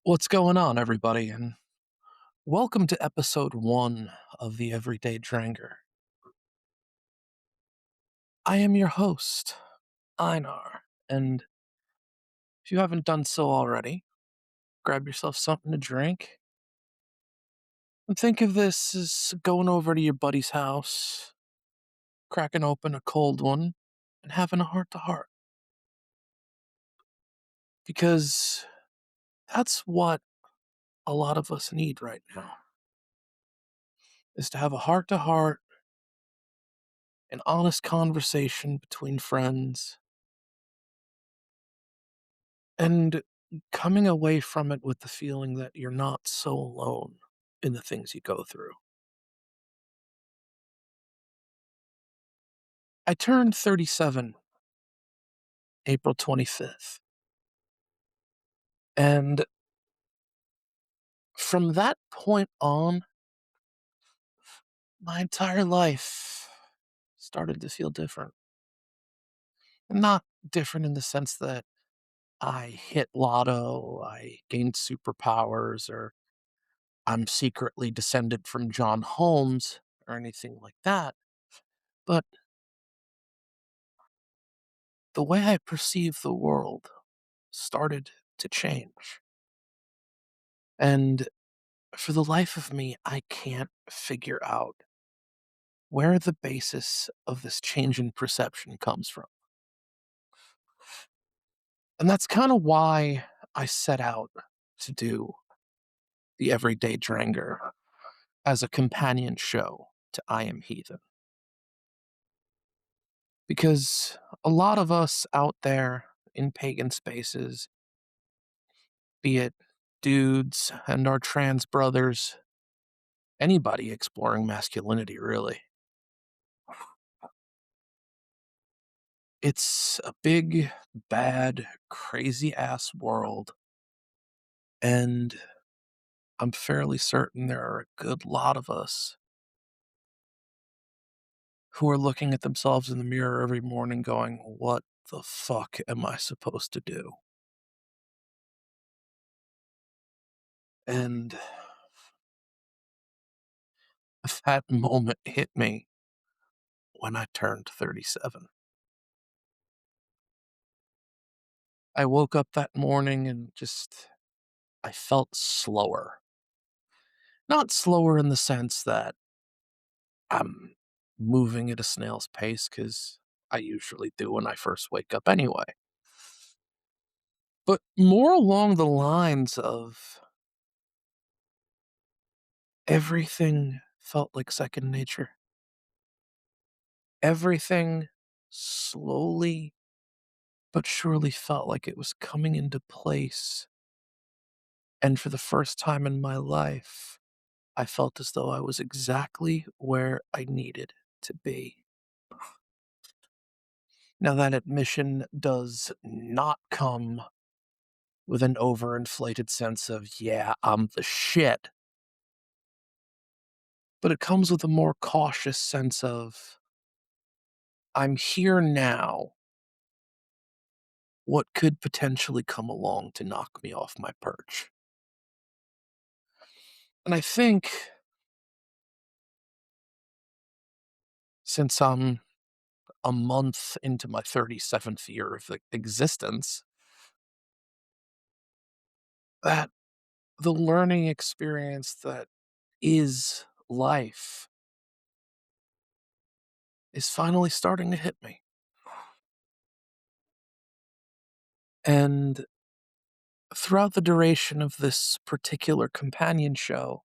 What's going on, everybody? And welcome to episode 1 of the Everyday Drengr. I am your host, Einar, and if you haven't done so already, grab yourself something to drink and think of this as going over to your buddy's house, cracking open a cold one, and having a heart to heart. Because that's what a lot of us need right now, is to have a heart to heart, an honest conversation between friends, and coming away from it with the feeling that you're not so alone in the things you go through. I turned 37 April 25th. And from that point on, my entire life started to feel different. Not different in the sense that I hit lotto, I gained superpowers, or I'm secretly descended from John Holmes or anything like that. But the way I perceive the world started to change. And for the life of me, I can't figure out where the basis of this change in perception comes from. And that's kind of why I set out to do the Everyday Drengr as a companion show to I Am Heathen. Because a lot of us out there in pagan spaces, be it dudes and our trans brothers, anybody exploring masculinity, really, it's a big, bad, crazy ass world, and I'm fairly certain there are a good lot of us who are looking at themselves in the mirror every morning going, "What the fuck am I supposed to do?" And that moment hit me when I turned 37. I woke up that morning and I felt slower. Not slower in the sense that I'm moving at a snail's pace, because I usually do when I first wake up anyway. But more along the lines of everything felt like second nature. Everything slowly but surely felt like it was coming into place. And for the first time in my life, I felt as though I was exactly where I needed to be. Now, that admission does not come with an overinflated sense of, yeah, I'm the shit. But it comes with a more cautious sense of, I'm here now. What could potentially come along to knock me off my perch? And I think since I'm a month into my 37th year of existence, that the learning experience that is life is finally starting to hit me. And throughout the duration of this particular companion show,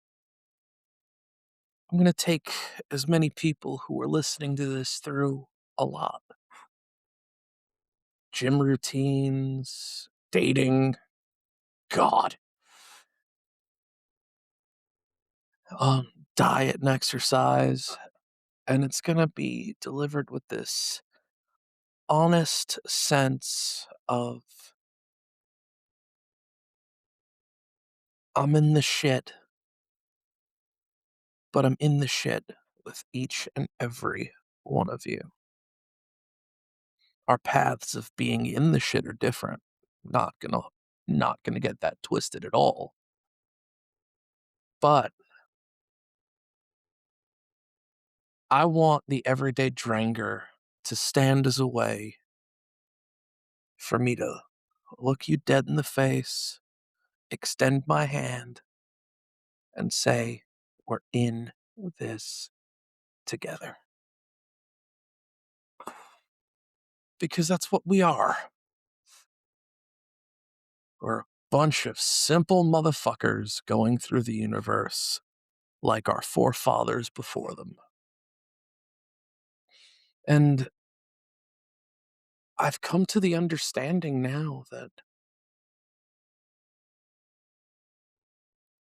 I'm going to take as many people who are listening to this through a lot: gym routines, dating, God, diet and exercise. And it's going to be delivered with this honest sense of, I'm in the shit, but I'm in the shit with each and every one of you. Our paths of being in the shit are different. Not gonna not going to get that twisted at all. But I want the Everyday Drengr to stand as a way for me to look you dead in the face, extend my hand, and say, we're in this together. Because that's what we are. We're a bunch of simple motherfuckers going through the universe like our forefathers before them. And I've come to the understanding now that,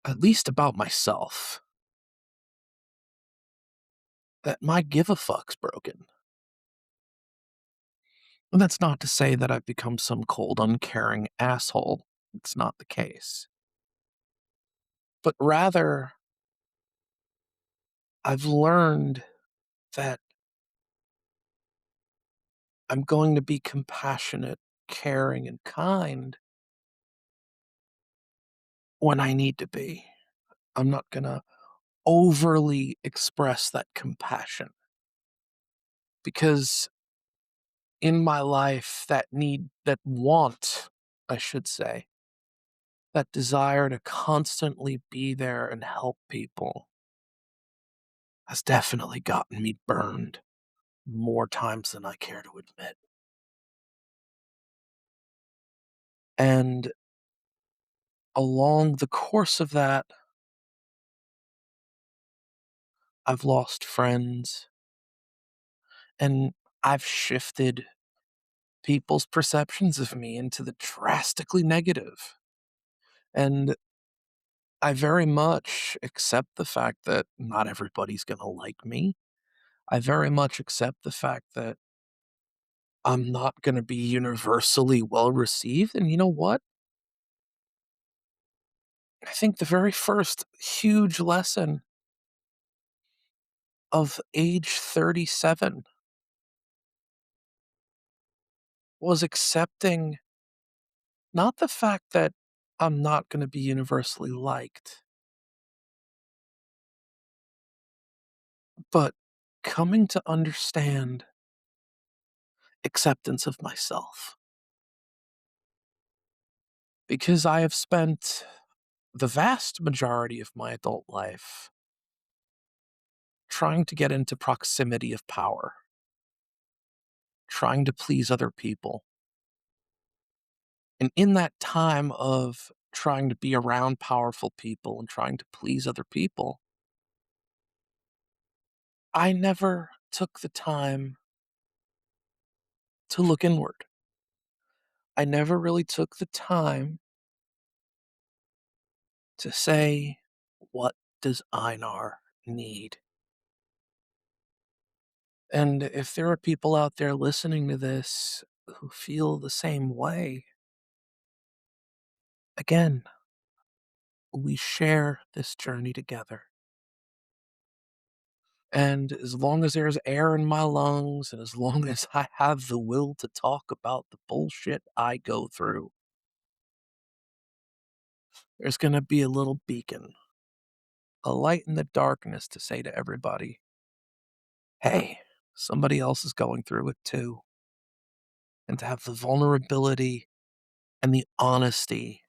at least about myself, that my give a fuck's broken. And that's not to say that I've become some cold, uncaring asshole. It's not the case. But rather, I've learned that I'm going to be compassionate, caring, and kind when I need to be. I'm not going to overly express that compassion because in my life, I should say, that desire to constantly be there and help people has definitely gotten me burned more times than I care to admit. And along the course of that, I've lost friends and I've shifted people's perceptions of me into the drastically negative. And I very much accept the fact that not everybody's going to like me. I very much accept the fact that I'm not going to be universally well received. And you know what? I think the very first huge lesson of age 37 was accepting not the fact that I'm not going to be universally liked, but coming to understand acceptance of myself. Because I have spent the vast majority of my adult life trying to get into proximity of power, trying to please other people. And in that time of trying to be around powerful people and trying to please other people, I never took the time to look inward. I never really took the time to say, what does Einar need? And if there are people out there listening to this who feel the same way, again, we share this journey together. And as long as there's air in my lungs and as long as I have the will to talk about the bullshit I go through, there's going to be a little beacon, a light in the darkness to say to everybody, hey, somebody else is going through it too. And to have the vulnerability and the honesty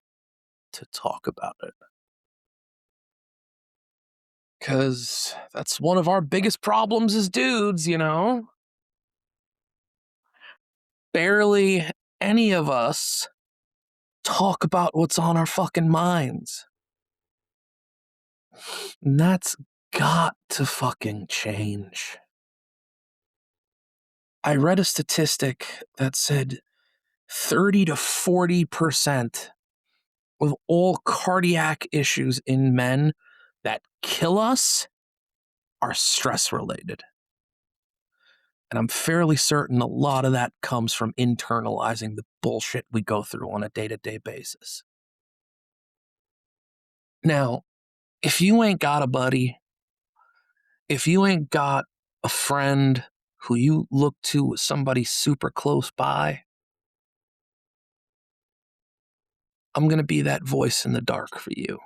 to talk about it. Because that's one of our biggest problems as dudes, you know? Barely any of us talk about what's on our fucking minds. And that's got to fucking change. I read a statistic that said 30 to 40% of all cardiac issues in men that kill us are stress related. And I'm fairly certain a lot of that comes from internalizing the bullshit we go through on a day-to-day basis. Now, if you ain't got a buddy, if you ain't got a friend who you look to as somebody super close by, I'm going to be that voice in the dark for you.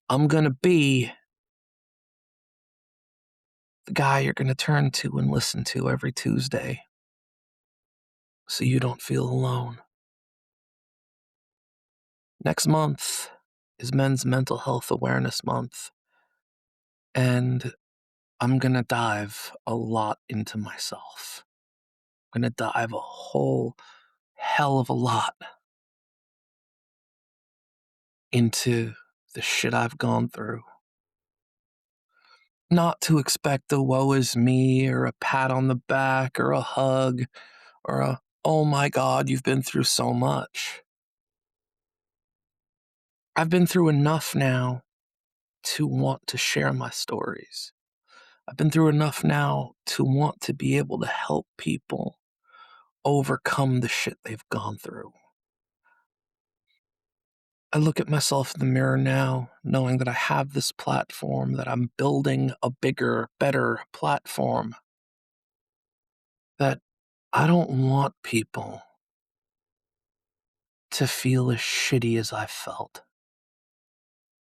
I'm going to be the guy you're going to turn to and listen to every Tuesday so you don't feel alone. Next month is Men's Mental Health Awareness Month, and I'm going to dive a lot into myself. I'm going to dive a whole hell of a lot into the shit I've gone through. Not to expect a woe is me or a pat on the back or a hug or a, oh my God, you've been through so much. I've been through enough now to want to share my stories. I've been through enough now to want to be able to help people overcome the shit they've gone through. I look at myself in the mirror now, knowing that I have this platform, that I'm building a bigger, better platform, that I don't want people to feel as shitty as I felt.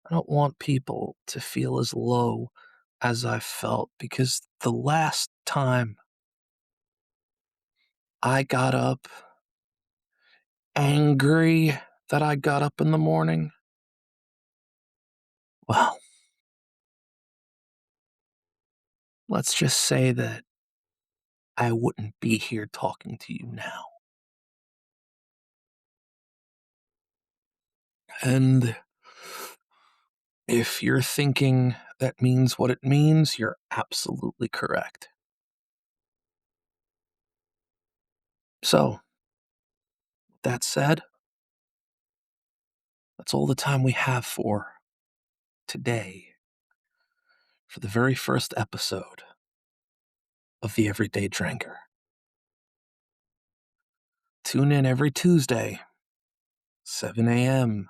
I don't want people to feel as low as I felt, because the last time I got up angry that I got up in the morning, well, let's just say that I wouldn't be here talking to you now. And if you're thinking that means what it means, you're absolutely correct. So, that said, that's all the time we have for today, for the very first episode of the Everyday Drengr. Tune in every Tuesday, 7 a.m.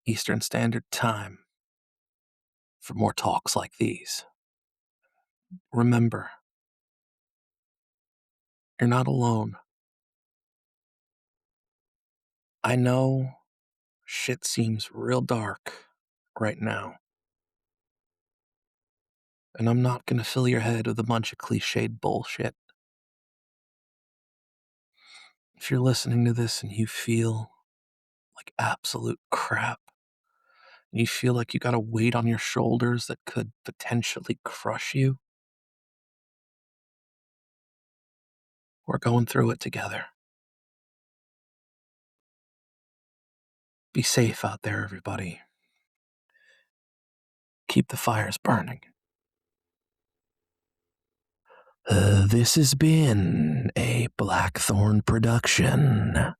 Eastern Standard Time, for more talks like these. Remember, you're not alone. I know shit seems real dark right now, and I'm not going to fill your head with a bunch of cliched bullshit. If you're listening to this and you feel like absolute crap, and you feel like you got a weight on your shoulders that could potentially crush you, we're going through it together. Be safe out there, everybody. Keep the fires burning. This has been a Blackthorn production.